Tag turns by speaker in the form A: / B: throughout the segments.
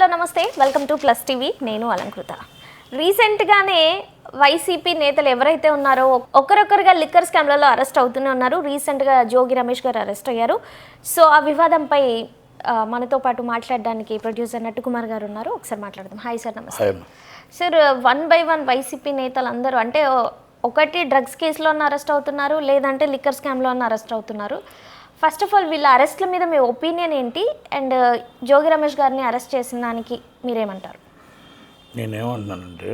A: Hello నమస్తే, welcome to plus TV. నేను అలంకృత. రీసెంట్గానే వైసీపీ నేతలు ఎవరైతే ఉన్నారో ఒకరొకరుగా లిక్కర్ స్కామ్లలో అరెస్ట్ అవుతూనే ఉన్నారు. రీసెంట్గా జోగి రమేష్ గారు అరెస్ట్ అయ్యారు. సో ఆ వివాదంపై మనతో పాటు మాట్లాడడానికి ప్రొడ్యూసర్ నట్టుకుమార్ గారు ఉన్నారు. ఒకసారి మాట్లాడదాం. హాయ్ సార్, నమస్తే సార్. 1 by 1 వైసీపీ నేతలు అందరూ అంటే ఒకటి డ్రగ్స్ కేసులో అరెస్ట్ అవుతున్నారు, లేదంటే లిక్కర్ స్కామ్లో అరెస్ట్ అవుతున్నారు. ఫస్ట్ ఆఫ్ ఆల్ వీళ్ళ అరెస్ట్ల మీద మీ ఒపీనియన్ ఏంటి? అండ్ జోగి రమేష్ గారిని అరెస్ట్ చేసిన దానికి మీరేమంటారు?
B: నేనేమంటున్నానంటే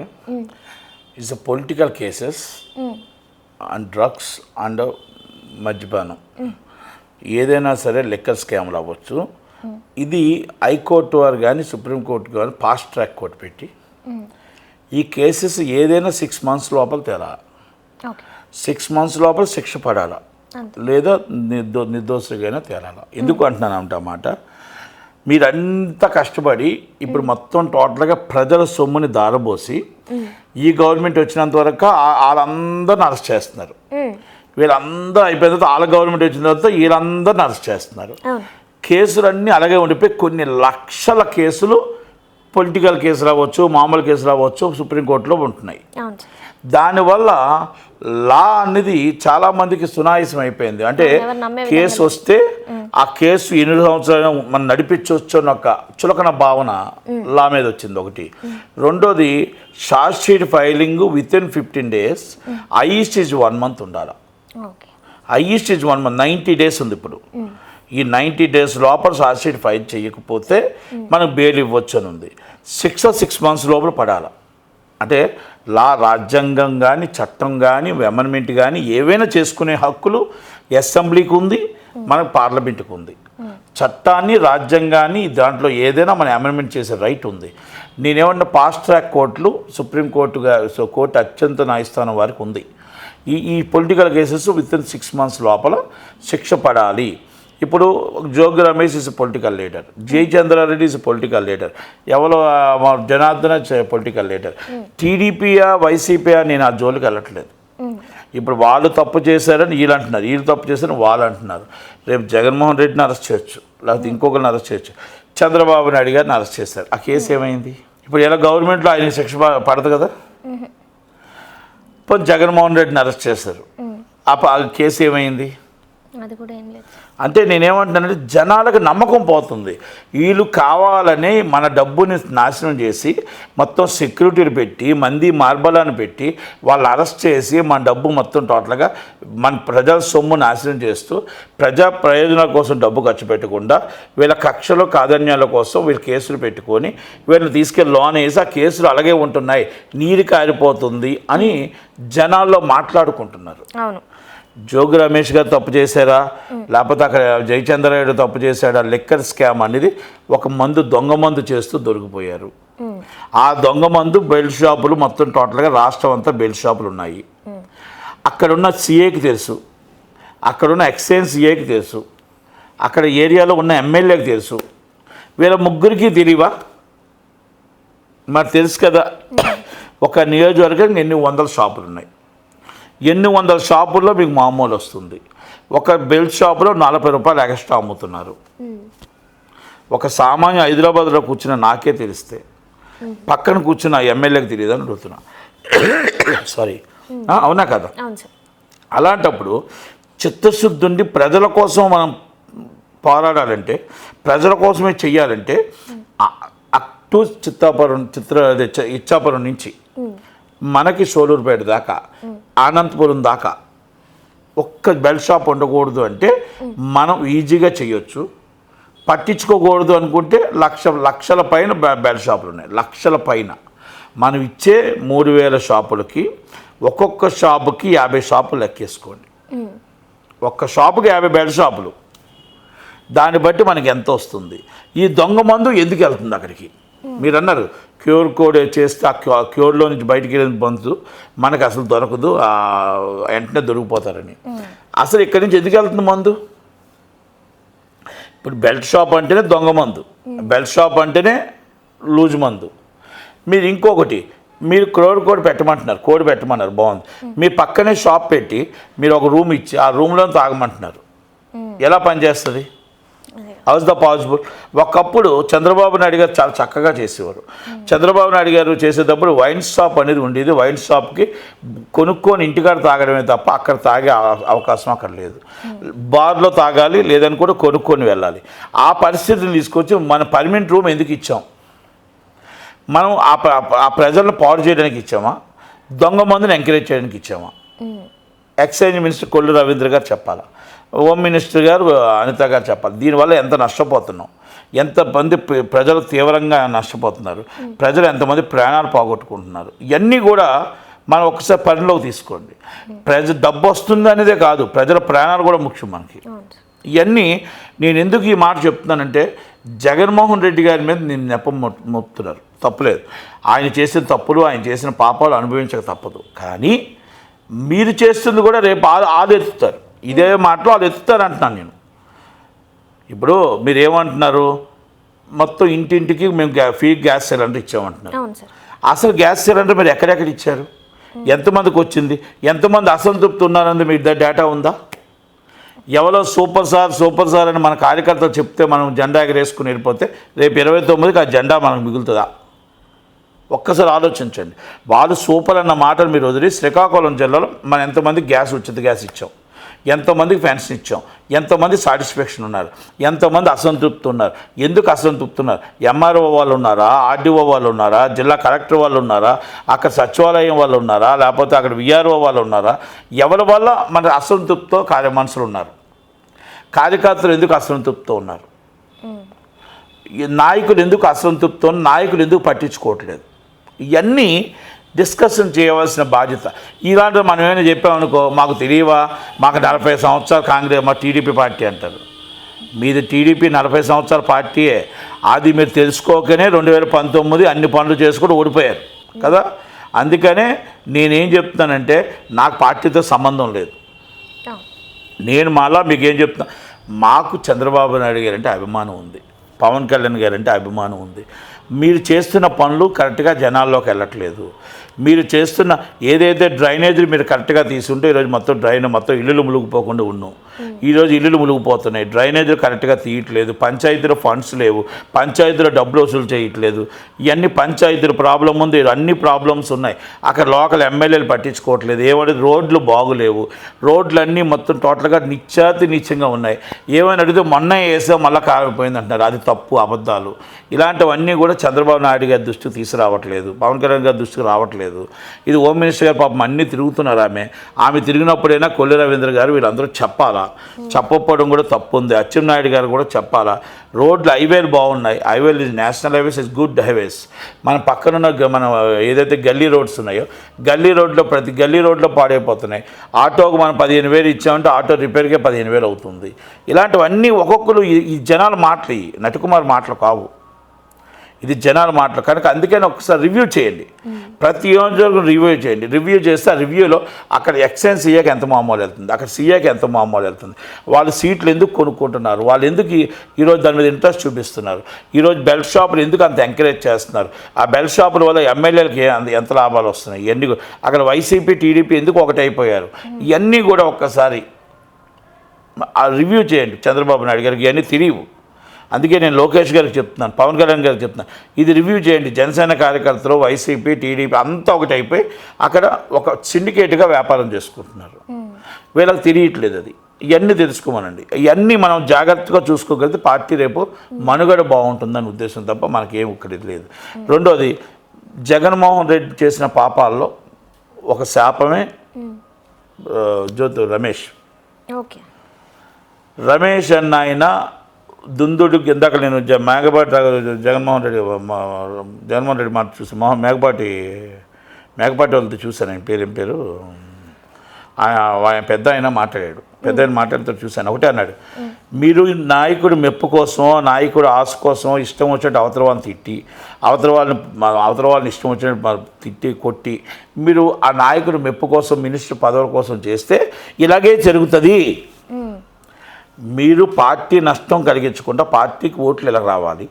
B: it's a political cases and drugs and మద్యపానం ఏదైనా సరే లిక్కర్ స్కామ్లు అవ్వచ్చు. ఇది హైకోర్టు వారు కానీ సుప్రీంకోర్టు కానీ ఫాస్ట్ ట్రాక్ కోర్టు పెట్టి ఈ కేసెస్ ఏదైనా 6 months లోపల తేలాలి. 6 months లోపల శిక్ష పడాలా, లేదా నిర్దోషిగా తేలాలి. ఎందుకు అంటున్నాను అన్నమాట, మీరంతా కష్టపడి ఇప్పుడు మొత్తం టోటల్గా ప్రజల సొమ్ముని దారబోసి ఈ గవర్నమెంట్ వచ్చినంత వరకు వాళ్ళందరిని అరెస్ట్ చేస్తున్నారు. వీళ్ళందరూ అయిపోయిన తర్వాత వాళ్ళ గవర్నమెంట్ వచ్చిన తర్వాత వీళ్ళందరిని అరెస్ట్ చేస్తున్నారు. కేసులన్నీ అలాగే ఉండిపోయి కొన్ని లక్షల కేసులు పొలిటికల్ కేసులు అవ్వచ్చు, మామూలు కేసులు అవ్వచ్చు, సుప్రీంకోర్టులో ఉంటున్నాయి. దానివల్ల లా అనేది చాలామందికి సునాయాసం అయిపోయింది. అంటే కేసు వస్తే ఆ కేసు 8 సంవత్సరాలు మనం నడిపించవచ్చు అని ఒక చులకన భావన లా మీద వచ్చింది ఒకటి. రెండోది short sheet filing within 15 days, highest is 1 month ఉండాలి. హైయెస్ట్ ఈజ్ 1 month, 90 days ఉంది ఇప్పుడు. ఈ 90 days లోపల షార్ట్ షీట్ ఫైల్ చేయకపోతే మనకు బెయిల్ ఇవ్వచ్చు అని ఉంది. 6 months లోపల పడాలి. అంటే రాజ్యాంగం కానీ చట్టం కానీ అమెండ్మెంట్ కానీ ఏవైనా చేసుకునే హక్కులు అసెంబ్లీకి ఉంది, మనకు పార్లమెంట్కి ఉంది. చట్టాన్ని రాజ్యాంగాన్ని దాంట్లో ఏదైనా మనం అమెండ్మెంట్ చేసే రైట్ ఉంది. నేనేమన్నా ఫాస్ట్ ట్రాక్ కోర్టులు సుప్రీంకోర్టుగా కోర్టు అత్యంత న్యాయస్థానం వారికి ఉంది. ఈ పొలిటికల్ కేసెస్ వితిన్ 6 months లోపల శిక్ష పడాలి. ఇప్పుడు Jogi Ramesh is political leader, Jayachandra Reddy is political leader, ఎవరో జనార్దన పొలిటికల్ లీడర్. టీడీపీయా వైసీపీయా నేను ఆ జోలికి వెళ్ళట్లేదు. ఇప్పుడు వాళ్ళు తప్పు చేశారని వీళ్ళు అంటున్నారు, వీళ్ళు తప్పు చేశారని వాళ్ళు అంటున్నారు. రేపు జగన్మోహన్ రెడ్డిని అరెస్ట్ చేయొచ్చు, లేకపోతే ఇంకొకరిని అరెస్ట్ చేయొచ్చు. చంద్రబాబు నాయుడు గారిని అరెస్ట్ చేశారు, ఆ కేసు ఏమైంది? ఇప్పుడు ఇలా గవర్నమెంట్లో ఆయన శిక్ష పడదు కదా. ఇప్పుడు జగన్మోహన్ రెడ్డిని అరెస్ట్ చేశారు, ఆ కేసు ఏమైంది?
A: అది కూడా ఏం లేదు.
B: అంటే నేనేమంటున్నానంటే జనాలకు నమ్మకం పోతుంది. వీళ్ళు కావాలని మన డబ్బుని నాశనం చేసి మొత్తం సెక్యూరిటీలు పెట్టి మంది మార్బలాన్ని పెట్టి వాళ్ళు అరెస్ట్ చేసి మన డబ్బు మొత్తం టోటల్గా మన ప్రజల సొమ్ము నాశనం చేస్తూ ప్రజా ప్రయోజనాల కోసం డబ్బు ఖర్చు పెట్టకుండా వీళ్ళ కక్షలు కాదన్యాల కోసం వీళ్ళు కేసులు పెట్టుకొని వీళ్ళని తీసుకెళ్ళి లోన్ వేసి ఆ కేసులు అలాగే ఉంటున్నాయి, నీరు కారిపోతుంది అని జనాల్లో మాట్లాడుకుంటున్నారు.
A: అవును,
B: జోగి రమేష్ గారు తప్పు చేశారా, లేకపోతే అక్కడ జయచంద్రారెడ్డి తప్పు చేశాడా? లిక్కర్ స్కామ్ అనేది ఒక మందు, దొంగ మందు చేస్తూ దొరికిపోయారు. ఆ దొంగ మందు బెల్ట్ షాపులు మొత్తం టోటల్గా రాష్ట్రం అంతా బెల్ట్ షాపులు ఉన్నాయి. అక్కడున్న సిఏకి తెలుసు, అక్కడున్న ఎక్సైజ్ సిఏకి తెలుసు, అక్కడ ఏరియాలో ఉన్న ఎమ్మెల్యేకి తెలుసు. వీళ్ళ ముగ్గురికి తెలియవా? మరి తెలుసు కదా. ఒక నియోజకవర్గం ఎన్ని 100 షాపులు ఉన్నాయి, ఎన్ని 100 షాపుల్లో మీకు మామూలు వస్తుంది. ఒక బెల్ట్ షాపులో 40 రూపాయలు ఎక్స్ట్రా అమ్ముతున్నారు. ఒక సామాన్య హైదరాబాద్లో కూర్చున్న నాకే తెలిస్తే పక్కన కూర్చున్న ఎమ్మెల్యేకి తెలియదు అని అడుగుతున్నా. సారీ, అవునా కదా? అలాంటప్పుడు చిత్తశుద్ధి ఉండి ప్రజల కోసం మనం పోరాడాలంటే, ప్రజల కోసమే చెయ్యాలంటే అటు ఇచ్చాపురం నుంచి మనకి సోలూరుపేట దాకా, అనంతపురం దాకా ఒక్క బెల్ట్ షాప్ ఉండకూడదు అంటే మనం ఈజీగా చేయొచ్చు. పట్టించుకోకూడదు అనుకుంటే లక్షల పైన బెల్ట్ షాపులు ఉన్నాయి, లక్షల పైన. మనం ఇచ్చే 3000 షాపులకి ఒక్కొక్క షాపుకి 50 షాపులు లెక్కేసుకోండి. ఒక్క షాపుకి 50 బెల్ట్ షాపులు, దాన్ని బట్టి మనకి ఎంత వస్తుంది? ఈ దొంగ మందు ఎందుకు వెళ్తుంది అక్కడికి? మీరు అన్నారు క్యూఆర్ కోడ్ చేస్తే ఆ క్యూఆర్లో నుంచి బయటికి వెళ్ళిన బంతు మనకు అసలు దొరకదు, వెంటనే దొరికిపోతారని. అసలు ఇక్కడి నుంచి ఎందుకు వెళ్తుంది మందు? ఇప్పుడు బెల్ట్ షాప్ అంటేనే దొంగ మందు, బెల్ట్ షాప్ అంటేనే లూజ్ మందు. మీరు ఇంకొకటి, మీరు క్యూఆర్ కోడ్ పెట్టమంటున్నారు, కోడ్ పెట్టమన్నారు, బాగుంది. మీ పక్కనే షాప్ పెట్టి మీరు ఒక రూమ్ ఇచ్చి ఆ రూమ్లో తాగమంటున్నారు. ఎలా పనిచేస్తుంది? House the possible? ఒకప్పుడు చంద్రబాబు నాయుడు గారు చాలా చక్కగా చేసేవారు. చంద్రబాబు నాయుడు గారు చేసేటప్పుడు వైన్ షాప్ అనేది ఉండేది. వైన్ షాప్కి కొనుక్కొని ఇంటికాడ తాగడమే తప్ప అక్కడ తాగే అవకాశం అక్కడ లేదు. బార్లో తాగాలి, లేదని కూడా కొనుక్కొని వెళ్ళాలి. ఆ పరిస్థితిని తీసుకొచ్చి మన పర్మనెంట్ రూమ్ ఎందుకు ఇచ్చాం? మనం ఆ ప్రజలను పాడు చేయడానికి ఇచ్చామా? దొంగ మందుని ఎంకరేజ్ చేయడానికి ఇచ్చామా? ఎక్సైజ్ మినిస్టర్ కొల్లు రవీంద్ర గారు చెప్పాలి, హోమ్ మినిస్టర్ గారు అనిత గారు చెప్పాలి. దీనివల్ల ఎంత నష్టపోతున్నాం, ఎంతమంది ప్రజలు తీవ్రంగా నష్టపోతున్నారు, ప్రజలు ఎంతమంది ప్రాణాలు పోగొట్టుకుంటున్నారు, ఇవన్నీ కూడా మనం ఒకసారి పరిలోకి తీసుకోండి. డబ్బు వస్తుంది అనేదే కాదు, ప్రజల ప్రాణాలు కూడా ముఖ్యం మనకి. ఇవన్నీ నేను ఎందుకు ఈ మాట చెప్తున్నానంటే, జగన్మోహన్ రెడ్డి గారి మీద నేను నెపం మోపుతున్నారు, తప్పులేదు. ఆయన చేసిన తప్పులు, ఆయన చేసిన పాపాలు అనుభవించక తప్పదు. కానీ మీరు చేస్తుంది కూడా రేపు ఆలు ఎత్తుతారు. ఇదే మాటలో వాళ్ళు ఎత్తుతారు అంటున్నాను నేను. ఇప్పుడు మీరు ఏమంటున్నారు, మొత్తం ఇంటింటికి మేము ఫ్రీ గ్యాస్ సిలిండర్ ఇచ్చామంటున్నారు. అసలు గ్యాస్ సిలిండర్ మీరు ఎక్కడెక్కడ ఇచ్చారు? ఎంతమందికి వచ్చింది? ఎంతమంది అసంతృప్తి ఉన్నారని మీ డేటా ఉందా? ఎవరో సూపర్ సార్ అని మన కార్యకర్తలు చెప్తే మనం జెండా ఎగరేసుకుని వెళ్ళిపోతే రేపు 29కి ఆ జెండా మనకు మిగులుతుందా? ఒక్కసారి ఆలోచించండి. వాళ్ళు సూపర్ అన్న మాటలు మీరు వదిలి, శ్రీకాకుళం జిల్లాలో మనం ఎంతమంది ఉచిత గ్యాస్ ఇచ్చాం, ఎంతమందికి పెన్షన్ ఇచ్చాం, ఎంతమంది సాటిస్ఫాక్షన్ ఉన్నారు, ఎంతమంది అసంతృప్తి ఉన్నారు, ఎందుకు అసంతృప్తి ఉన్నారు? ఎంఆర్ఓ వాళ్ళు ఉన్నారా, ఆర్డీఓ వాళ్ళు ఉన్నారా, జిల్లా కలెక్టర్ వాళ్ళు ఉన్నారా, అక్కడ సచివాలయం వాళ్ళు ఉన్నారా, లేకపోతే అక్కడ విఆర్ఓ వాళ్ళు ఉన్నారా? ఎవరి వల్ల మన అసంతృప్తితో మనుషులు ఉన్నారు? కార్యకర్తలు ఎందుకు అసంతృప్తితో ఉన్నారు? నాయకులు ఎందుకు అసంతృప్తితో, నాయకులు ఎందుకు పట్టించుకోవట్లేదు? ఇవన్నీ డిస్కషన్ చేయవలసిన బాధ్యత. ఇలాంటి మనం ఏమైనా చెప్పామనుకో, మాకు తెలియవా, మాకు 40 సంవత్సరాలు కాంగ్రెస్, మా టీడీపీ పార్టీ అంటారు. మీది టీడీపీ 40 సంవత్సరాల పార్టీయే. అది మీరు తెలుసుకోకనే 2019 అన్ని పనులు చేసుకుంటూ ఓడిపోయారు కదా. అందుకనే నేనేం చెప్తున్నానంటే, నాకు పార్టీతో సంబంధం లేదు. నేను మళ్ళా మీకు ఏం చెప్తున్నా, మాకు చంద్రబాబు నాయుడు గారంటే అభిమానం ఉంది, పవన్ కళ్యాణ్ గారంటే అభిమానం ఉంది. మీరు చేస్తున్న పనులు కరెక్ట్గా జనాల్లోకి వెళ్ళట్లేదు. మీరు చేస్తున్న ఏదైతే డ్రైనేజీలు మీరు కరెక్ట్గా తీసుంటే ఈరోజు మొత్తం ఇల్లులు మునిగిపోకుండా ఉన్నాం. ఈరోజు ఇల్లులు మునిగిపోతున్నాయి, డ్రైనేజీలు కరెక్ట్గా తీయట్లేదు, పంచాయతీలో ఫండ్స్ లేవు, పంచాయతీలో డబ్బులు వసూలు చేయట్లేదు. ఇవన్నీ పంచాయతీల ప్రాబ్లం ఉంది, అన్ని ప్రాబ్లమ్స్ ఉన్నాయి. అక్కడ లోకల్ ఎమ్మెల్యేలు పట్టించుకోవట్లేదు. ఏమంటే రోడ్లు బాగులేవు, రోడ్లన్నీ మొత్తం టోటల్గా నీచంగా ఉన్నాయి. ఏమైనా అడిగితే మొన్న వేసాం మళ్ళీ కాలిపోయింది అంటున్నారు. అది తప్పు, అబద్ధాలు. ఇలాంటివన్నీ కూడా చంద్రబాబు నాయుడు గారి దృష్టికి తీసుకురావట్లేదు, పవన్ కళ్యాణ్ గారి దృష్టికి రావట్లేదు. ఇది హోమ్ మినిస్టర్ గారు పాపం అన్నీ తిరుగుతున్నారు. ఆమె తిరిగినప్పుడైనా కొల్లు రవీంద్ర గారు వీళ్ళందరూ చెప్పాలా, చెప్పకపోవడం కూడా తప్పు ఉంది. అచ్చెన్నాయుడు గారు కూడా చెప్పాలా. రోడ్లు హైవేలు బాగున్నాయి, హైవేలు national highways is good highways. మన పక్కనున్న మన ఏదైతే గల్లీ రోడ్స్ ఉన్నాయో, ప్రతి గల్లీ రోడ్లో పాడైపోతున్నాయి. ఆటోకు మనం 15,000 ఇచ్చామంటే ఆటో రిపేర్కే 15,000 అవుతుంది. ఇలాంటివన్నీ ఒక్కొక్కరు ఈ జనాల మాటలు, నటుకుమార్ మాటలు కావు, ఇది జనాల మాటలు. కనుక అందుకని ఒకసారి రివ్యూ చేయండి, ప్రతి నియోజకవర్గం రివ్యూ చేయండి. రివ్యూ చేస్తే ఆ రివ్యూలో అక్కడ ఎక్సైజ్ సీఏకి ఎంత మామూలు వెళ్తుంది, అక్కడ సీఏకి ఎంత మామూలు వెళ్తుంది, వాళ్ళు సీట్లు ఎందుకు కొనుక్కుంటున్నారు, వాళ్ళు ఎందుకు ఈరోజు దాని మీద ఇంట్రెస్ట్ చూపిస్తున్నారు, ఈరోజు బెల్ట్ షాపులు ఎందుకు అంత ఎంకరేజ్ చేస్తున్నారు, ఆ బెల్ట్ షాపుల వల్ల ఎమ్మెల్యేలకి ఎంత లాభాలు వస్తున్నాయి, ఇవన్నీ అక్కడ వైసీపీ టీడీపీ ఎందుకు ఒకటైపోయారు, ఇవన్నీ కూడా ఒక్కసారి రివ్యూ చేయండి. చంద్రబాబు నాయుడు గారికి ఇవన్నీ తెలియవు. అందుకే నేను లోకేష్ గారికి చెప్తున్నాను, పవన్ కళ్యాణ్ గారికి చెప్తున్నాను, ఇది రివ్యూ చేయండి. జనసేన కార్యకర్తలు, వైసీపీ, టీడీపీ అంతా ఒకటైపోయి అక్కడ ఒక సిండికేట్గా వ్యాపారం చేసుకుంటున్నారు. వీళ్ళకి తెలియట్లేదు. అది ఇవన్నీ తెలుసుకోమనండి. ఇవన్నీ మనం జాగ్రత్తగా చూసుకోగలిగితే పార్టీ రేపు మనుగడ బాగుంటుందని ఉద్దేశం తప్ప మనకేం ఒక్కటి లేదు. రెండోది, జగన్మోహన్ రెడ్డి చేసిన పాపాల్లో ఒక శాపమే రమేష్ అన్న ఆయన దుందుడికి. ఇందాక నేను జగన్మోహన్ రెడ్డి మాట చూసి మేకపాటి వాళ్ళతో చూశాను. ఆయన ఏం పేరు ఆయన పెద్ద ఆయన మాట్లాడుతూ చూశాను. ఒకటే అన్నాడు, మీరు నాయకుడు మెప్పు కోసం, నాయకుడు ఆశ కోసం ఇష్టం వచ్చినట్టు అవతల వాళ్ళని ఇష్టం వచ్చినట్టు తిట్టి కొట్టి మీరు ఆ నాయకుడు మెప్పు కోసం, మినిస్టర్ పదవుల కోసం చేస్తే ఇలాగే జరుగుతుంది. మీరు పార్టీ నష్టం కలిగించకుండా పార్టీకి ఓట్లు ఎలా రావాలి,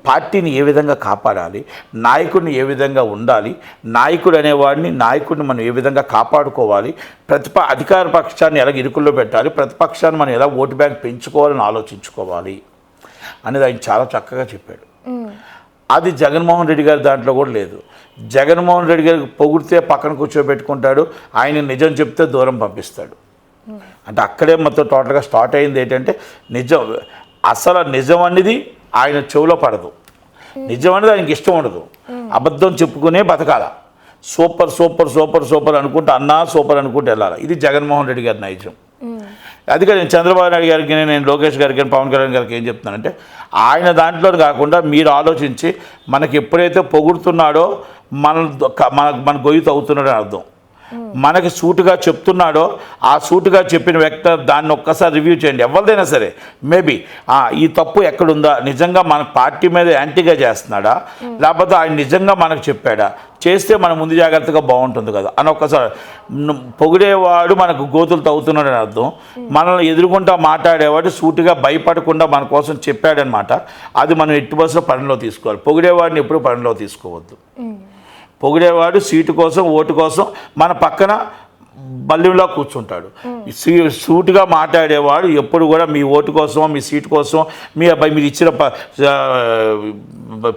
B: పార్టీని ఏ విధంగా కాపాడాలి, నాయకుడిని ఏ విధంగా ఉండాలి, నాయకుడిని మనం ఏ విధంగా కాపాడుకోవాలి, అధికార పక్షాన్ని ఎలా ఇరుకుల్లో పెట్టాలి, ప్రతిపక్షాన్ని మనం ఎలా ఓటు బ్యాంక్ పెంచుకోవాలని ఆలోచించుకోవాలి. అనేది ఆయన చాలా చక్కగా చెప్పాడు. అది జగన్మోహన్ రెడ్డి గారి దాంట్లో కూడా లేదు. జగన్మోహన్ రెడ్డి గారికి పొగిడితే పక్కన కూర్చోబెట్టుకుంటాడు, ఆయన నిజం చెప్తే దూరం పంపిస్తాడు. అంటే అక్కడే మొత్తం టోటల్గా స్టార్ట్ అయింది ఏంటంటే నిజం, అసలు నిజం అనేది ఆయన చెవులో పడదు, నిజం అనేది ఆయనకి ఇష్టం ఉండదు. అబద్ధం చెప్పుకునే బతకాల, సూపర్ సూపర్ సూపర్ సూపర్ అనుకుంటే అన్నా సూపర్ అనుకుంటే వెళ్ళాలి. ఇది జగన్మోహన్ రెడ్డి గారి నైజం. అందుకే నేను చంద్రబాబు నాయుడు గారికి, నేను లోకేష్ గారికి, పవన్ కళ్యాణ్ గారికి ఏం చెప్తున్నానంటే, ఆయన దాంట్లో కాకుండా మీరు ఆలోచించి మనకి ఎప్పుడైతే పొగుడుతున్నాడో మన గొయ్యి తవ్వుతున్నాడో అని అర్థం. మనకి సూటుగా చెప్తున్నాడో ఆ సూటుగా చెప్పిన వ్యక్తి దాన్ని ఒక్కసారి రివ్యూ చేయండి. ఎవరిదైనా సరే మేబీ ఈ తప్పు ఎక్కడుందా, నిజంగా మన పార్టీ మీద యాంటీగా చేస్తున్నాడా, లేకపోతే ఆయన నిజంగా మనకు చెప్పాడా, చేస్తే మనం ముందు జాగ్రత్తగా బాగుంటుంది కదా అని ఒక్కసారి. పొగిడేవాడు మనకు గోతులు తవ్వుతున్నాడని అర్థం. మనల్ని ఎదుర్కొంటా మాట్లాడేవాడు సూటిగా భయపడకుండా మన కోసం చెప్పాడనమాట. అది మనం ఎట్టి బస్సులో పరిణిలో తీసుకోవాలి. పొగిడేవాడిని ఎప్పుడు పరిణిలో తీసుకోవద్దు. పొగిడేవాడు సీటు కోసం, ఓటు కోసం మన పక్కన బల్లిలో కూర్చుంటాడు. సూటిగా మాట్లాడేవాడు ఎప్పుడు కూడా మీ ఓటు కోసం, మీ సీటు కోసం, మీరు ఇచ్చిన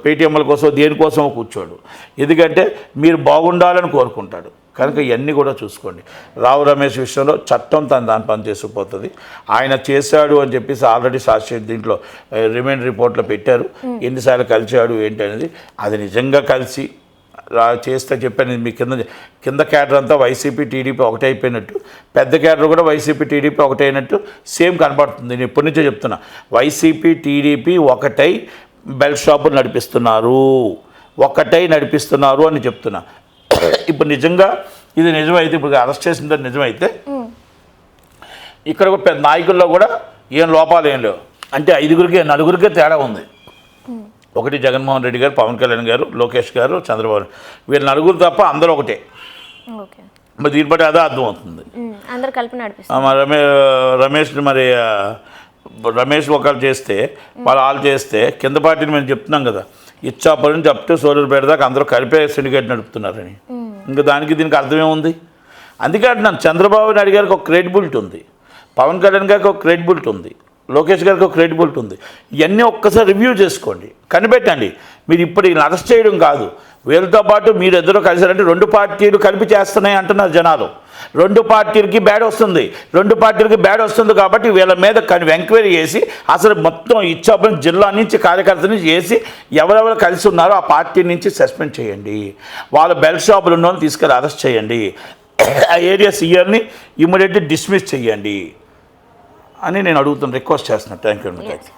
B: పేటీఎంల కోసం, దేనికోసమో కూర్చోడు. ఎందుకంటే మీరు బాగుండాలని కోరుకుంటాడు. కనుక ఇవన్నీ కూడా చూసుకోండి. రావు రమేష్ విషయంలో చట్టం దాని పని చేసుకుపోతుంది. ఆయన చేశాడు అని చెప్పేసి ఆల్రెడీ సాక్షి దీంట్లో రిమైండ్ రిపోర్ట్లో పెట్టారు. ఎన్నిసార్లు కలిశాడు ఏంటి అనేది. అది నిజంగా కలిసి చేస్తే చెప్పాను. మీ కింద క్యాడర్ అంతా వైసీపీ టీడీపీ ఒకటే అయిపోయినట్టు, పెద్ద క్యాడర్ కూడా వైసీపీ టీడీపీ ఒకటే అయినట్టు సేమ్ కనపడుతుంది. నేను ఇప్పటి నుంచే చెప్తున్నా, వైసీపీ టీడీపీ ఒకటై బెల్ట్ షాపులు నడిపిస్తున్నారు అని చెప్తున్నా. ఇప్పుడు నిజంగా ఇది నిజమైతే, ఇప్పుడు అరెస్ట్ చేసింది నిజమైతే, ఇక్కడ ఒక పెద్ద నాయకుల్లో కూడా ఏం లోపాలు ఏం లేవు. అంటే నలుగురికే తేడా ఉంది. ఒకటి జగన్మోహన్ రెడ్డి గారు, పవన్ కళ్యాణ్ గారు, లోకేష్ గారు, చంద్రబాబు, వీళ్ళు నలుగురు తప్ప అందరూ ఒకటే. మరి దీన్ని బట్టి అదే అర్థమవుతుంది. రమేష్ ఒకరు చేస్తే వాళ్ళు చేస్తే కింద పార్టీని మేము చెప్తున్నాం కదా, ఇచ్చాపురం చెప్తే సోలూరుపేట దాకా అందరూ కలిపే సిండికేట్ నడుపుతున్నారని. ఇంకా దీనికి అర్థమేముంది? అందుకే అంటున్నాను, చంద్రబాబు నాయుడు గారికి ఒక క్రెడిబిలిటీ ఉంది, పవన్ కళ్యాణ్ గారికి ఒక క్రెడిబిలిటీ ఉంది, లోకేష్ గారికి ఒక క్రెడిబిలిటీ ఉంది. ఇవన్నీ ఒక్కసారి రివ్యూ చేసుకోండి, కనిపెట్టండి. మీరు ఇప్పుడు అరెస్ట్ చేయడం కాదు, వీళ్ళతో పాటు మీరు ఇద్దరు కలిసారంటే 2 పార్టీలు కలిపి చేస్తున్నాయి అంటున్నారు జనాలు. 2 పార్టీలకి బ్యాడ్ వస్తుంది కాబట్టి వీళ్ళ మీద ఎంక్వైరీ చేసి అసలు మొత్తం ఇచ్చాపురం జిల్లా నుంచి కార్యకర్త నుంచి చేసి ఎవరెవరు కలిసి ఉన్నారో ఆ పార్టీ నుంచి సస్పెండ్ చేయండి. వాళ్ళ బెల్ట్ షాపులు ఉన్న వాళ్ళని తీసుకెళ్ళి అరెస్ట్ చేయండి. ఆ ఏరియా సీఆర్ని ఇమ్మీడియట్లీ డిస్మిస్ చేయండి అని నేను రిక్వెస్ట్ చేస్తున్నాను. Thank you.